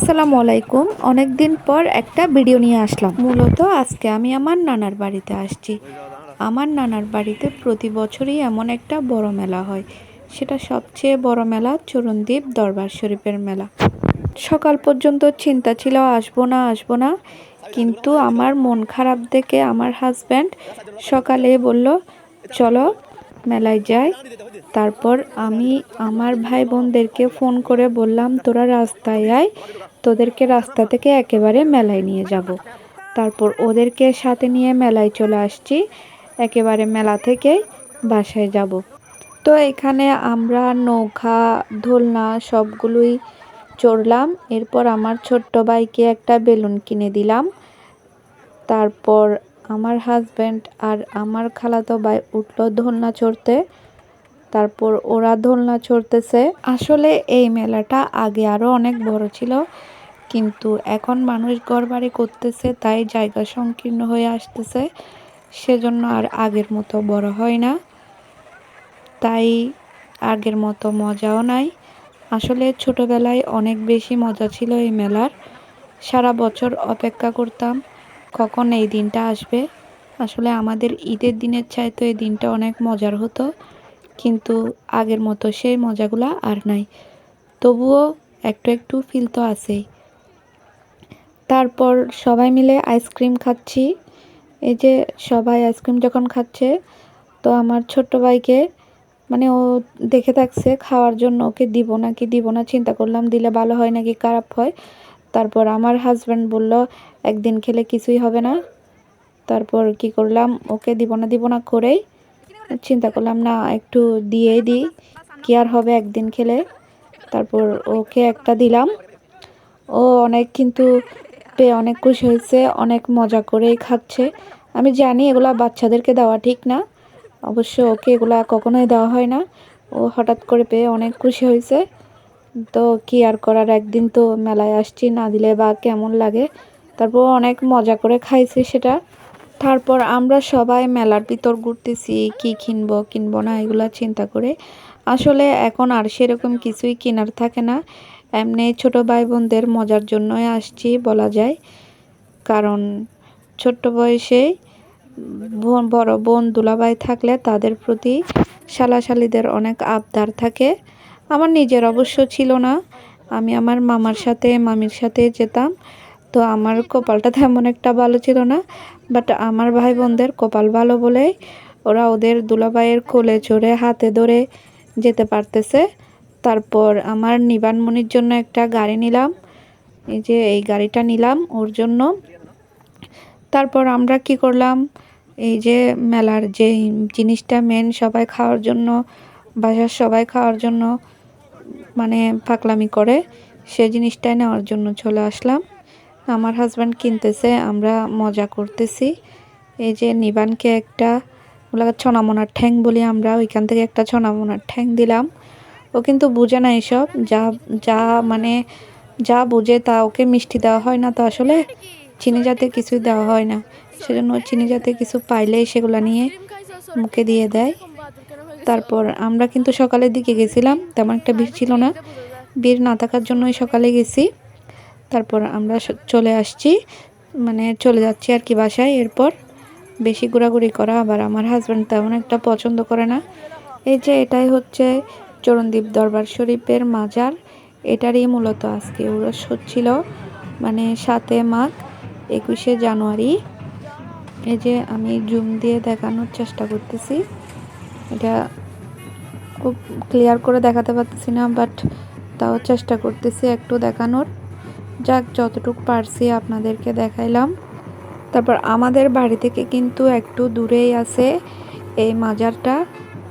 আসসালামু আলাইকুম। অনেক দিন পর একটা ভিডিও নিয়ে আসলাম। মূলত আজকে আমি আমার নানার বাড়িতে আসছি। আমার নানার বাড়িতে প্রতি বছরই এমন একটা বড় মেলা হয়। সেটা সবচেয়ে বড় মেলা চরণদ্বীপ দরবার শরীফের মেলা। সকাল পর্যন্ত চিন্তা ছিল আসবো না, কিন্তু আমার মন খারাপ দেখে আমার হাজব্যান্ড সকালে বলল চলো মেলায় যাই। তারপর আমি আমার ভাই বোনদেরকে ফোন করে বললাম তোরা রাস্তায় আয়, তোদেরকে রাস্তা থেকে একেবারে মেলায় নিয়ে যাব। তারপর ওদেরকে সাথে নিয়ে মেলায় চলে আসছি, একেবারে মেলা থেকে বাসায় যাব। তো এখানে আমরা নৌকা, দোলনা সবগুলোই চড়লাম। এরপর আমার ছোট্ট ভাইকে একটা বেলুন কিনে দিলাম। তারপর আমার হাজব্যান্ড আর আমার খালাতো ভাই উঠলো দোলনা চড়তে। তারপর ওরা দোলনা চড়তেছে। আসলে এই মেলাটা আগে আরও অনেক বড় ছিল, কিন্তু এখন মানুষ ঘরবাড়ি করতেছে, তাই জায়গা সংকীর্ণ হয়ে আসতেছে, সেজন্য আর আগের মতো বড় হয় না, তাই আগের মতো মজাও নাই। আসলে ছোটবেলায় অনেক বেশি মজা ছিল এই মেলার। সারা বছর অপেক্ষা করতাম কখন এই দিনটা আসবে। আসলে আমাদের ঈদের দিনের চাইতে এই দিনটা অনেক মজার হতো, কিন্তু আগের মতো সেই মজাগুলো আর নাই। তবুও একটু একটু ফিল তো আছেই। তারপর সবাই মিলে আইসক্রিম খাচ্ছি। এই যে সবাই আইসক্রিম যখন খাচ্ছে, তো আমার ছোট্ট ভাইকে মানে ও দেখে থাকছে খাওয়ার জন্য, ওকে দিব নাকি দিব না চিন্তা করলাম, দিলে ভালো হয় নাকি খারাপ হয়। তারপর আমার হাজব্যান্ড বলল একদিন খেলে কিছুই হবে না। তারপর কি করলাম, ওকে দিব না করেই চিন্তা করলাম না একটু দিয়েই দিই, কি আর হবে একদিন খেলে। তারপর ওকে একটা দিলাম। ও অনেক কিন্তু পেয়ে অনেক খুশি হয়েছে, অনেক মজা করেই খাচ্ছে। আমি জানি এগুলা বাচ্চাদেরকে দেওয়া ঠিক না, অবশ্য ওকে এগুলা কখনোই দেওয়া হয় না। ও হঠাৎ করে পেয়ে অনেক খুশি হয়েছে। তো কি আর করার, একদিন তো মেলায় আসছি, না দিলে বা কেমন লাগে। তারপর অনেক মজা করে খাইছি সেটা। তারপর আমরা সবাই মেলার ভিতর ঘুরতেছি, কি কিনবো না এগুলা চিন্তা করে। আসলে এখন আর সেরকম কিছুই কেনার থাকে না, এমনি ছোট ভাই বোনদের মজার জন্যই আসছি বলা যায়। কারণ ছোট্ট বয়সে বড় বোন দুলাভাই থাকলে তাদের প্রতি শালাশালিদের অনেক আবদার থাকে। আমার নিজের অবশ্য ছিল না, আমি আমার মামার সাথে মামির সাথে যেতাম। তো আমার কপালটা তেমন একটা ভালো ছিল না, বাট আমার ভাই বোনদের কপাল ভালো বলেই ওরা ওদের দুলাভাইয়ের কোলে চড়ে হাতে ধরে যেতে পারতেছে। তারপর আমার নিবানমণির জন্য একটা গাড়ি নিলাম, এই যে এই গাড়িটা নিলাম ওর জন্য। তারপর আমরা কি করলাম, এই যে মেলার যে জিনিসটা মেন সবাই খাওয়ার জন্য, বাসার সবাই খাওয়ার জন্য মানে পাগলামি করে, সে জিনিসটাই নেওয়ার জন্য চলে আসলাম। আমার হাজব্যান্ড কিনতেছে, আমরা মজা করতেছি। এই যে নিবানকে একটা ছনামোনার ঠ্যাং বলি আমরা, ওইখান থেকে একটা ছনামোনার ঠ্যাং দিলাম। ও কিন্তু বুঝে না এসব, যা যা মানে যা বুঝে তা ওকে মিষ্টি দেওয়া হয় না, তো আসলে চিনি জাতীয় কিছুই দেওয়া হয় না, সেজন্য চিনি জাতীয় কিছু পাইলেই সেগুলো নিয়ে মুখে দিয়ে দেয়। তারপর আমরা কিন্তু সকালের দিকে গেছিলাম, তেমন একটা ভিড় ছিল না, ভিড় না থাকার জন্যই সকালে গেছি। তারপর আমরা চলে আসছি, মানে চলে যাচ্ছি আর কি বাসায়। এরপর বেশি ঘোরাঘুরি করা আবার আমার হাজব্যান্ড তেমন একটা পছন্দ করে না। এই যে এটাই হচ্ছে চরণদ্বীপ দরবার শরীফের মাজার, এটারই মূলত আজকে উরস হচ্ছিল, মানে 7 মাঘ 21শে জানুয়ারি। এই যে আমি জুম দিয়ে দেখানোর চেষ্টা করতেছি, এটা খুব ক্লিয়ার করে দেখাতে পারতেছি না, বাট তাও চেষ্টা করতেছি একটু দেখানোর। যাক, যতটুকু পারছি আপনাদেরকে দেখাইলাম। তারপর আমাদের বাড়ি থেকে কিন্তু একটু দূরেই আছে এই মাজারটা।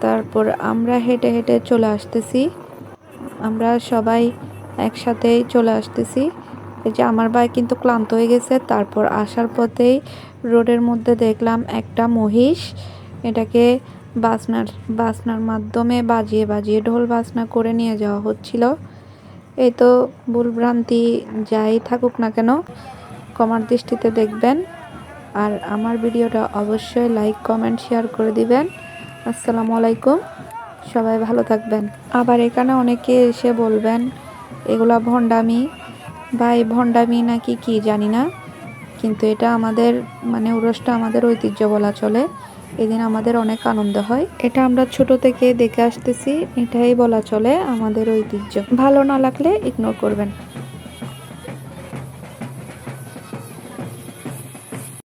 তারপর আমরা হেঁটে হেঁটে চলে আসতেছি, আমরা সবাই একসাথেই চলে আসতেছি। এই যে আমার ভাই কিন্তু ক্লান্ত হয়ে গেছে। তারপর আসার পথেই রোডের মধ্যে দেখলাম একটা মহিষ, এটাকে বাসনার মাধ্যমে বাজিয়ে ঢোল বাজনা করে নিয়ে যাওয়া হচ্ছিল। এই তো ভুলভ্রান্তি যাই থাকুক না কেন, ক্ষমার দৃষ্টিতে দেখবেন। আর আমার ভিডিওটা অবশ্যই লাইক কমেন্ট শেয়ার করে দিবেন। আসসালামু আলাইকুম, সবাই ভালো থাকবেন। আবার এখানে অনেকে এসে বলবেন এগুলা ভণ্ডামি, বা এই ভণ্ডামি নাকি কি জানি না, কিন্তু এটা আমাদের মানে উরসটা আমাদের ঐতিহ্য বলা চলে। এদিন আমাদের অনেক আনন্দ হয়, এটা আমরা ছোট থেকে দেখে আসতেছি, এটাই বলা চলে আমাদের ঐতিহ্য। ভালো না লাগলে ইগনোর করবেন।